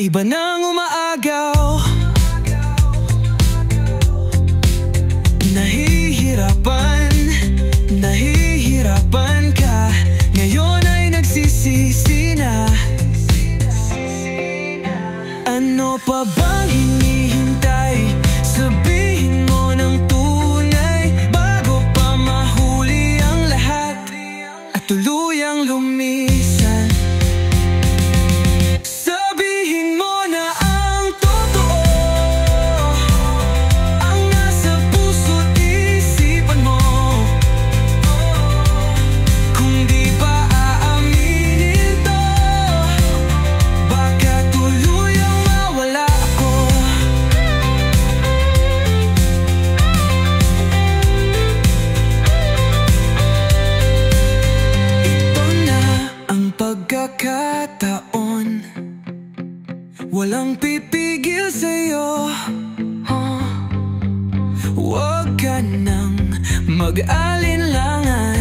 May iba nang umaagaw, nahihirapan ka. Ngayon ay nagsisisi na. Ano pa bang hinihintay? Sabihin mo ng tunay bago pa mahuli ang lahat at tuluyang lumisan. Sabihin mo na ang totoo, ang nasa puso't isipan mo. Kung di pa aaminin to, baka tuluyang mawala ako. Ito na ang pagkakataon, walang pipigil sa'yo. Huwag ka nang mag-alinlangan.